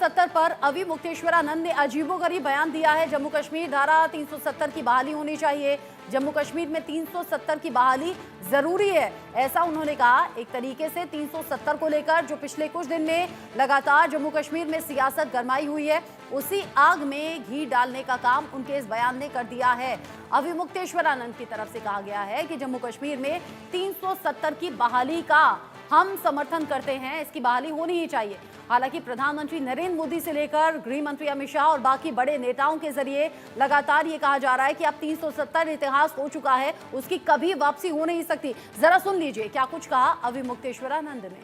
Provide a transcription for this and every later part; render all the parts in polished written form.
370 पर अभी मुक्तेश्वरानंद ने अजीबोगरीब बयान दिया है। जम्मू कश्मीर धारा 370 की बहाली होनी चाहिए, जम्मू कश्मीर में 370 की बहाली जरूरी है, ऐसा उन्होंने कहा। एक तरीके से 370 को लेकर जो पिछले कुछ दिन में लगातार जम्मू कश्मीर में सियासत गरमाई हुई है, उसी आग में घी डालने का काम उनके इस बयान ने कर दिया है। अभी मुक्तेश्वरानंद की तरफ से कहा गया है कि जम्मू कश्मीर में 370 की बहाली का हम समर्थन करते हैं, इसकी बहाली होनी ही चाहिए। हालांकि प्रधानमंत्री नरेंद्र मोदी से लेकर गृह मंत्री अमित शाह और बाकी बड़े नेताओं के जरिए लगातार ये कहा जा रहा है कि अब 370 इतिहास हो चुका है, उसकी कभी वापसी हो नहीं सकती। जरा सुन लीजिए क्या कुछ कहा अभी मुक्तेश्वरानंद ने।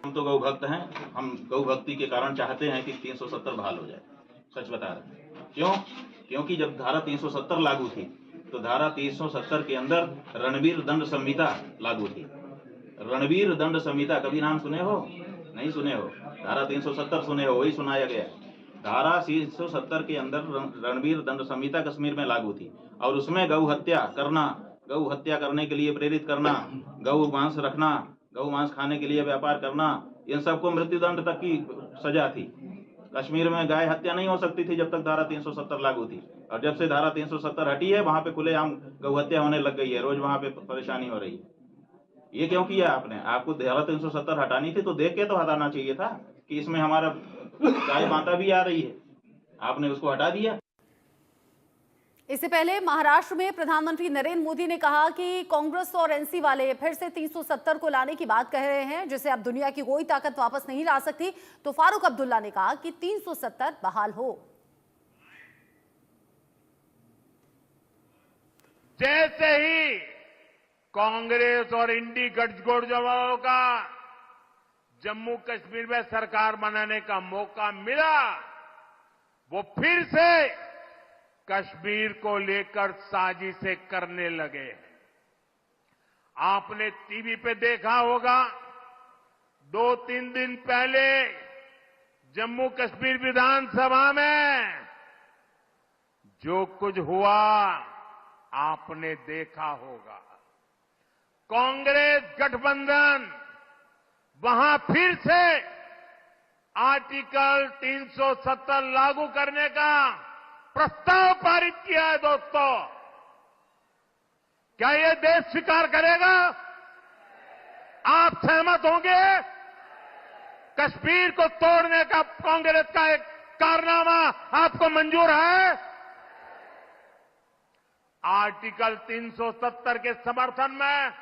हम तो गौ भक्त हैं, हम गौ भक्ति के कारण चाहते हैं कि 370 बहाल हो जाए। सच बता रहे हैं। क्यों? क्योंकि जब धारा 370 लागू थी तो धारा 370 के अंदर रणवीर दंड संहिता लागू थी। रणवीर दंड संहिता कभी नाम सुने हो? नहीं सुने हो। धारा 370 सुने हो, वही सुनाया गया। धारा 370 के अंदर रणवीर दंड संहिता कश्मीर में लागू थी और उसमें गौ हत्या करना, गौ हत्या करने के लिए प्रेरित करना, गौ मांस रखना, गौ मांस खाने के लिए व्यापार करना, इन सबको मृत्युदंड तक की सजा थी। कश्मीर में गाय हत्या नहीं हो सकती थी जब तक धारा 370 लागू थी, और जब से धारा 370 हटी है वहां पे खुलेआम गौ हत्या होने लग गई है। रोज वहां पे परेशानी हो रही है। ये क्यों किया आपने? आपको धारा 370 हटानी थी तो देख के तो हटाना चाहिए था कि इसमें हमारा गाय माता भी आ रही है। आपने उसको हटा दिया। इससे पहले महाराष्ट्र में प्रधानमंत्री नरेंद्र मोदी ने कहा कि कांग्रेस और एनसी वाले फिर से 370 को लाने की बात कह रहे हैं, जिसे अब दुनिया की कोई ताकत वापस नहीं ला सकती। तो फारूक अब्दुल्ला ने कहा कि 370 बहाल हो। जैसे ही कांग्रेस और इंडी गठजोड़ों का जम्मू कश्मीर में सरकार बनाने का मौका मिला, वो फिर से कश्मीर को लेकर साजिशें करने लगे। आपने टीवी पे देखा होगा, 2-3 दिन पहले जम्मू कश्मीर विधानसभा में जो कुछ हुआ आपने देखा होगा। कांग्रेस गठबंधन वहां फिर से आर्टिकल 370 लागू करने का प्रस्ताव पारित किया है। दोस्तों, क्या ये देश स्वीकार करेगा? आप सहमत होंगे? कश्मीर को तोड़ने का कांग्रेस का एक कारनामा आपको मंजूर है? आर्टिकल 370 के समर्थन में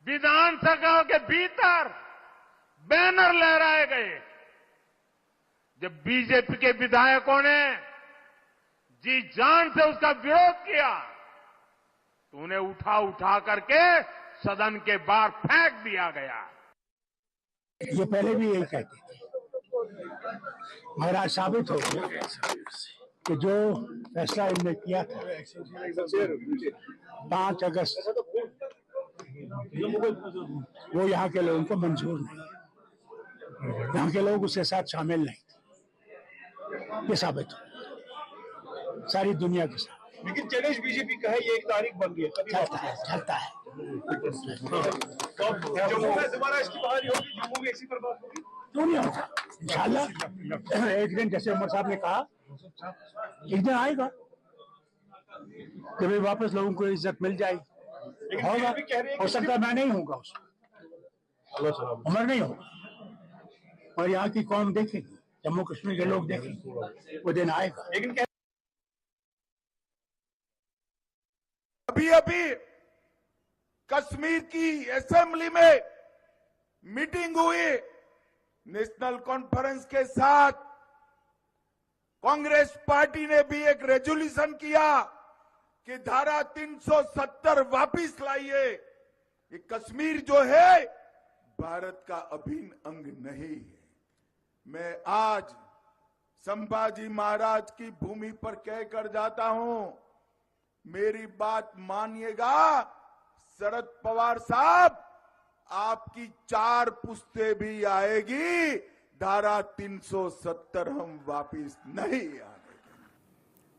विधानसभा के भीतर बैनर लहराए गए। जब बीजेपी के विधायकों ने जी जान से उसका विरोध किया तो उन्हें उठा करके सदन के बाहर फेंक दिया गया। ये पहले भी यही कहते थे, मगर आज साबित हो गया कि जो फैसला इन्होंने किया था 5 अगस्त, वो यहाँ के लोगों को मंजूर नहीं, यहाँ के लोग उसके साथ शामिल नहीं थे। ये साबित हो सारी दुनिया के साथ। लेकिन चैलेंज बीजेपी का है, ये 1 तारीख बन गई, चलता है। जम्मू में दोबारा इसकी बहाली होगी, जम्मू में इसी पर बात होगी। क्यों नहीं होता? इंशाल्लाह एक दिन, जैसे उमर साहब ने कहा, एक दिन आएगा कभी वापस लोगों को इज्जत मिल जाएगी। होगा, हो सकता है मैं नहीं होगा, उसमें उमर नहीं होगा, और यहाँ की कौम देखेगी, जम्मू कश्मीर के लोग देखेंगे, वो दिन आएगा। लेकिन अभी कश्मीर की असेंबली में मीटिंग हुई, नेशनल कॉन्फ्रेंस के साथ कांग्रेस पार्टी ने भी एक रेजोल्यूशन किया कि धारा 370 वापिस लाइए। ये कश्मीर जो है भारत का अभिन्न अंग नहीं है। मैं आज संभाजी महाराज की भूमि पर कहकर जाता हूं, मेरी बात मानिएगा शरद पवार साहब, आपकी 4 पुश्ते भी आएगी, धारा 370 हम वापिस नहीं आने।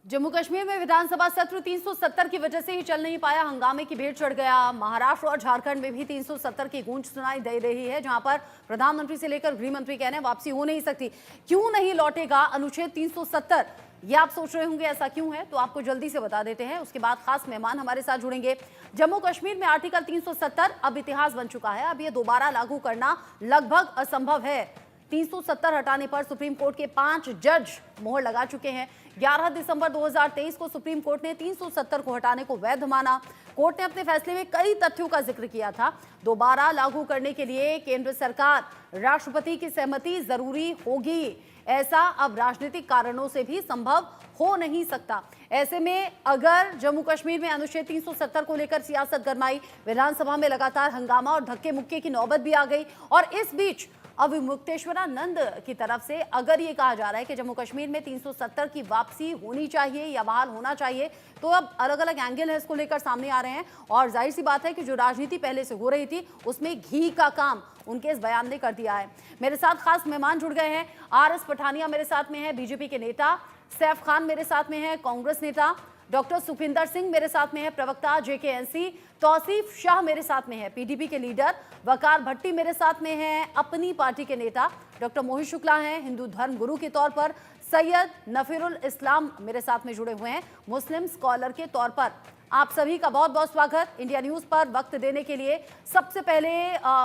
जम्मू कश्मीर में विधानसभा सत्र 370 की वजह से ही चल नहीं पाया, हंगामे की भेंट चढ़ गया। महाराष्ट्र और झारखंड में भी 370 की गूंज सुनाई दे रही है, जहां पर प्रधानमंत्री से लेकर गृह मंत्री कह रहे हैं वापसी हो नहीं सकती। क्यों नहीं लौटेगा अनुच्छेद 370, ये आप सोच रहे होंगे ऐसा क्यों है, तो आपको जल्दी से बता देते हैं। उसके बाद खास मेहमान हमारे साथ जुड़ेंगे। जम्मू कश्मीर में आर्टिकल 370 अब इतिहास बन चुका है। अब ये दोबारा लागू करना लगभग असंभव है। 370 हटाने पर सुप्रीम कोर्ट के 5 जज मोहर लगा चुके हैं। 11 दिसंबर 2023 को सुप्रीम कोर्ट ने 370 को हटाने को वैध माना। कोर्ट ने अपने फैसले में कई तथ्यों का जिक्र किया था। दोबारा लागू करने के लिए केंद्र सरकार, राष्ट्रपति की सहमति जरूरी होगी। ऐसा अब राजनीतिक कारणों से भी संभव हो नहीं सकता। ऐसे में अगर जम्मू कश्मीर में अनुच्छेद 370 को लेकर सियासत गरमाई, विधानसभा में लगातार हंगामा और धक्के मुक्के की नौबत भी आ गई, और इस बीच अविमुक्तेश्वरानंद की तरफ से अगर ये कहा जा रहा है कि जम्मू कश्मीर में 370 की वापसी होनी चाहिए या बहाल होना चाहिए, तो अब अलग अलग एंगल है इसको लेकर सामने आ रहे हैं। और जाहिर सी बात है कि जो राजनीति पहले से हो रही थी उसमें घी का काम उनके इस बयान ने कर दिया है। मेरे साथ खास मेहमान जुड़ गए हैं। RS पठानिया मेरे साथ में है, बीजेपी के नेता। सैफ खान मेरे साथ में है, कांग्रेस नेता। डॉक्टर सुखविंदर सिंह मेरे साथ में है, प्रवक्ता JKNC। तौसीफ शाह मेरे साथ में है, PDP के लीडर। वकार भट्टी मेरे साथ में है, अपनी पार्टी के नेता। डॉक्टर मोहित शुक्ला हैं, हिंदू धर्म गुरु के तौर पर। सैयद नफीरुल इस्लाम मेरे साथ में जुड़े हुए हैं, मुस्लिम स्कॉलर के तौर पर। आप सभी का बहुत बहुत स्वागत इंडिया न्यूज पर वक्त देने के लिए। सबसे पहले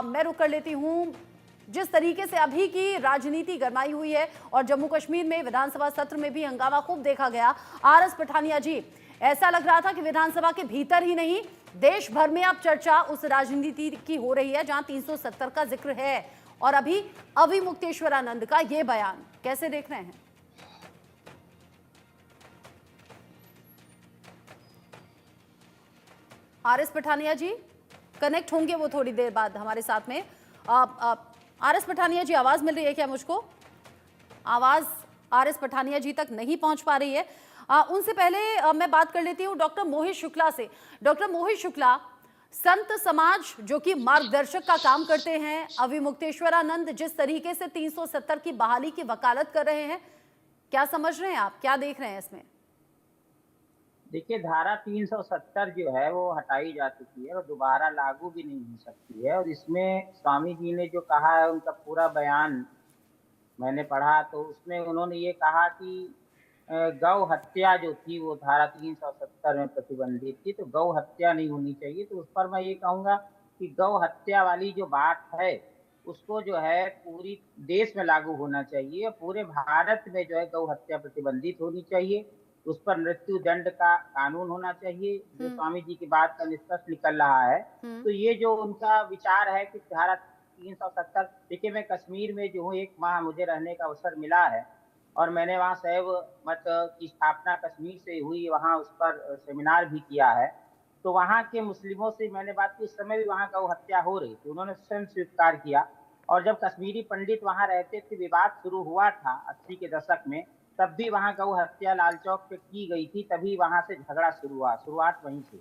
मैं रुक कर लेती हूँ, जिस तरीके से अभी की राजनीति गरमाई हुई है और जम्मू कश्मीर में विधानसभा सत्र में भी हंगामा खूब देखा गया। RS पठानिया जी, ऐसा लग रहा था कि विधानसभा के भीतर ही नहीं, देश भर में अब चर्चा उस राजनीति की हो रही है जहां 370 का जिक्र है, और अभी अविमुक्तेश्वरानंद का ये बयान कैसे देख रहे हैं? RS पठानिया जी कनेक्ट होंगे वो थोड़ी देर बाद हमारे साथ में। RS पठानिया जी, आवाज मिल रही है क्या मुझको? आवाज RS पठानिया जी तक नहीं पहुंच पा रही है। उनसे पहले मैं बात कर लेती हूँ डॉक्टर मोहित शुक्ला से। डॉक्टर मोहित शुक्ला, संत समाज जो कि मार्गदर्शक का काम करते हैं, अविमुक्तेश्वरानंद जिस तरीके से 370 की बहाली की वकालत कर रहे हैं, क्या समझ रहे हैं आप, क्या देख रहे हैं इसमें? देखिए, धारा 370 जो है वो हटाई जा चुकी है और दोबारा लागू भी नहीं हो सकती है। और इसमें स्वामी जी ने जो कहा है, उनका पूरा बयान मैंने पढ़ा, तो उसमें उन्होंने ये कहा कि गौ हत्या जो थी वो धारा 370 में प्रतिबंधित थी, तो गौ हत्या नहीं होनी चाहिए। तो उस पर मैं ये कहूँगा कि गौ हत्या वाली जो बात है उसको जो है पूरी देश में लागू होना चाहिए, पूरे भारत में जो है गौ हत्या प्रतिबंधित होनी चाहिए। उस पर मृत्यु दंड का कानून होना चाहिए, जो स्वामी जी की बात का निष्कर्ष निकल रहा है। तो ये जो उनका विचार है कि धारा 370, देखिए मैं कश्मीर में जो हूँ, 1 माह मुझे रहने का अवसर मिला है और मैंने वहाँ शैव मत की स्थापना कश्मीर से हुई, वहाँ उस पर सेमिनार भी किया है। तो वहाँ के मुस्लिमों से मैंने बात की, उस समय भी वहाँ गौ हत्या हो रही थी, उन्होंने स्वयं स्वीकार किया। और जब कश्मीरी पंडित वहाँ रहते थे, विवाद शुरू हुआ था 80 के दशक में, तब भी वहाँ गौ हत्या लाल चौक पे की गई थी, तभी वहाँ से झगड़ा शुरू हुआ, शुरुआत वहीं से।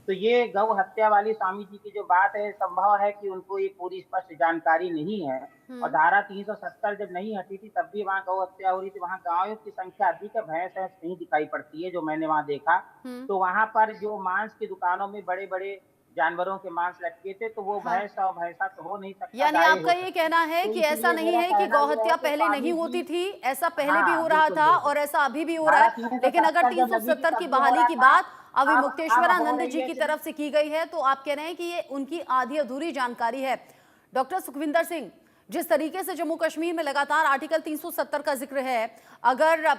तो ये गौ हत्या वाली स्वामी जी की जो बात है, संभव है कि उनको ये पूरी स्पष्ट जानकारी नहीं है। और धारा 370 जब नहीं हटी थी तब भी वहाँ गौ हत्या हो रही थी। वहाँ गायों की संख्या अधिक है, भैंस नहीं दिखाई पड़ती है, जो मैंने वहाँ देखा। तो वहाँ पर जो मांस की दुकानों में बड़े बड़े जानवरों के मांस लटके थे, तो वो भैंस और भैंसा तो हो नहीं सकता। यानी आपका ये कहना है कि ऐसा नहीं है कि गौ हत्या पहले नहीं होती थी, ऐसा पहले भी हो रहा था और ऐसा अभी भी हो रहा है। लेकिन अगर 370 की बहाली की बात अविमुक्तेश्वरानंद जी की तरफ से की गई है, तो आप कह रहे हैं कि ये उनकी आधी अधूरी जानकारी है। डॉक्टर सुखविंदर सिंह, जिस तरीके से जम्मू कश्मीर में लगातार आर्टिकल 370 का जिक्र है, अगर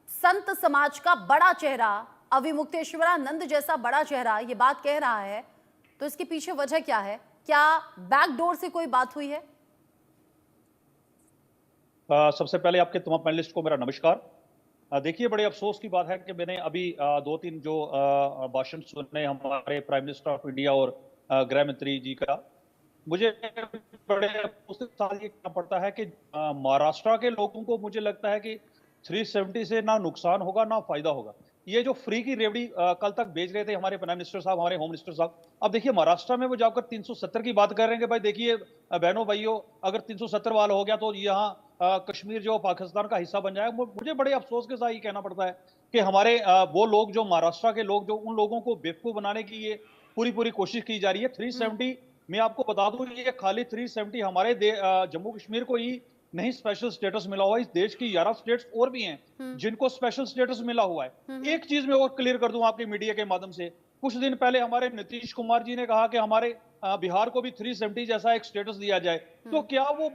संत समाज का बड़ा चेहरा, अविमुक्तेश्वरानंद जैसा बड़ा चेहरा ये बात कह रहा है, तो इसके पीछे वजह क्या है? क्या बैकडोर से कोई बात हुई है? सबसे पहले आपके तमाम पैनलिस्ट को मेरा नमस्कार। देखिए, बड़े अफसोस की बात है कि मैंने अभी 2-3 जो भाषण सुने हमारे प्राइम मिनिस्टर ऑफ इंडिया और गृह मंत्री जी का, मुझे बड़े अफसोस के साथ ये कहना पड़ता है कि महाराष्ट्र के लोगों को मुझे लगता है कि 370 से ना नुकसान होगा ना फायदा होगा। ये जो फ्री की रेवड़ी कल तक बेच रहे थे हमारे प्राइम मिनिस्टर साहब, हमारे होम मिनिस्टर साहब, अब देखिए महाराष्ट्र में वो जाकर 370 की बात कर रहे हैं कि भाई देखिए बहनों भाइयों, अगर 370 वाला हो गया तो यहाँ कश्मीर जो पाकिस्तान का हिस्सा बन जाए। मुझे बड़े अफसोस के साथ ये कहना पड़ता है कि हमारे वो लोग जो महाराष्ट्र के लोग, जो उन लोगों को बेवकूफ बनाने की ये पूरी कोशिश की जा रही है। 370, मैं आपको बता दूं, ये खाली 370 हमारे जम्मू कश्मीर को ही नहीं स्पेशल स्टेटस मिला हुआ है। इस देश की 11 स्टेट्स और भी हैं जिनको स्पेशल स्टेटस मिला हुआ है। एक चीज मैं और क्लियर कर दूं आपके मीडिया के माध्यम से, कुछ दिन पहले हमारे नीतीश कुमार जी ने कहा कि हमारे बिहार को भी 370 जैसा एक स्टेटस दिया जाए। तो क्या वो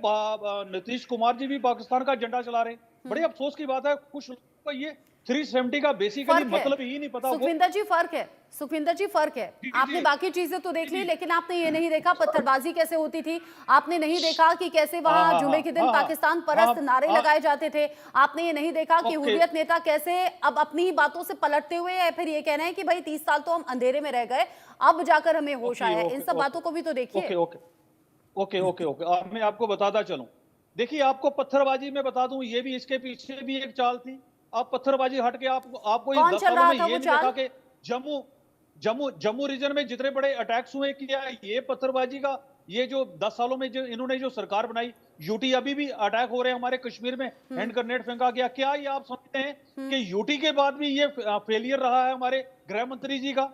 नीतीश कुमार जी भी पाकिस्तान का झंडा चला रहे हैं? बड़े अफसोस की बात है, कुछ लोगों को ये 370 का बेसिकली मतलब ही नहीं पता। सुखविंदर जी फर्क है, सुखविंदर जी फर्क है। आपने बाकी चीजें तो देख ली, लेकिन आपने ये नहीं देखा पत्थरबाजी कैसे होती थी। आपने नहीं देखा कि कैसे वहां जुमे के दिन पाकिस्तान परस्त नारे लगाए जाते थे। आपने ये नहीं देखा कि हुर्रियत नेता कैसे अब अपनी ही बातों से पलटते हुए या फिर ये कहना है कि भाई 30 साल तो हम अंधेरे में रह गए, अब जाकर हमें होश आया है। इन सब बातों को भी तो देखिए। ओके, मैं आपको बताता चलूं। देखिए, आपको पत्थरबाजी में बता दूं, ये भी इसके पीछे भी एक चाल थी। आप पत्थरबाजी हट के आपको कौन चल रहा था वो ये चाल? देखा कि जम्मू रीजन में जितने बड़े अटैक्स हुए, किया ये पत्थरबाजी का। ये जो 10 सालों में जो इन्होंने जो सरकार बनाई, यूटी अभी भी अटैक हो रहे हैं हमारे कश्मीर में, हैंड ग्रेनेड फेंका गया। क्या ये आप समझते हैं कि यूटी के बाद भी ये फेलियर रहा है हमारे गृह मंत्री जी का?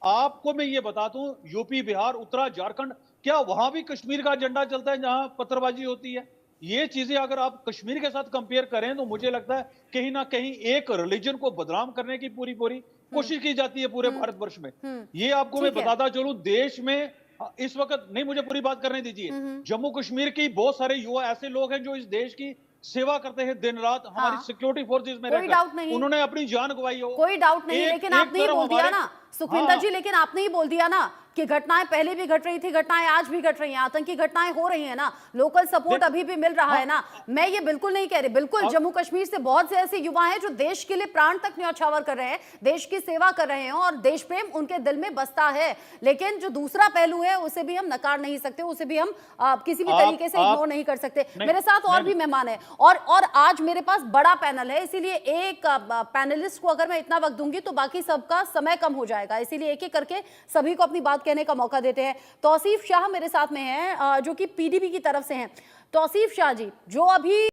आपको मैं ये बता दूं, यूपी, बिहार, उत्तराखंड, झारखंड, क्या वहां भी कश्मीर का झंडा चलता है जहां पत्थरबाजी होती है? ये चीजें अगर आप कश्मीर के साथ कंपेयर करें तो मुझे लगता है कहीं ना कहीं एक रिलीजन को बदनाम करने की पूरी कोशिश की जाती है पूरे भारतवर्ष में। ये आपको मैं बताता चलूं, देश में इस वक्त, नहीं मुझे पूरी बात करने दीजिए, जम्मू कश्मीर की बहुत सारे युवा ऐसे लोग हैं जो इस देश की सेवा करते हैं दिन रात, हमारी सिक्योरिटी फोर्सेस में रहकर उन्होंने अपनी जान गंवाई हो। कोई डाउट नहीं, लेकिन आपने ही बोल दिया ना सुखविंदर जी, लेकिन आपने ही बोल दिया ना कि घटनाएं पहले भी घट रही थी, घटनाएं आज भी घट रही हैं, आतंकी घटनाएं हो रही हैं ना, लोकल सपोर्ट अभी भी मिल रहा है ना। मैं ये बिल्कुल नहीं कह रही, बिल्कुल जम्मू कश्मीर से बहुत से ऐसे युवा हैं जो देश के लिए प्राण तक न्यौछावर कर रहे हैं, देश की सेवा कर रहे हैं और देश प्रेम उनके दिल में बसता है। लेकिन जो दूसरा पहलू है उसे भी हम नकार नहीं सकते, उसे भी हम किसी भी तरीके से इग्नोर नहीं कर सकते। मेरे साथ और भी मेहमान है और आज मेरे पास बड़ा पैनल है, इसीलिए एक पैनलिस्ट को अगर मैं इतना वक्त दूंगी तो बाकी सबका समय कम हो जाएगा, इसीलिए एक एक करके सभी को अपनी बात कहने का मौका देते हैं। तौसीफ शाह मेरे साथ में हैं जो कि पीडीपी की तरफ से हैं। तौसीफ शाह जी, जो अभी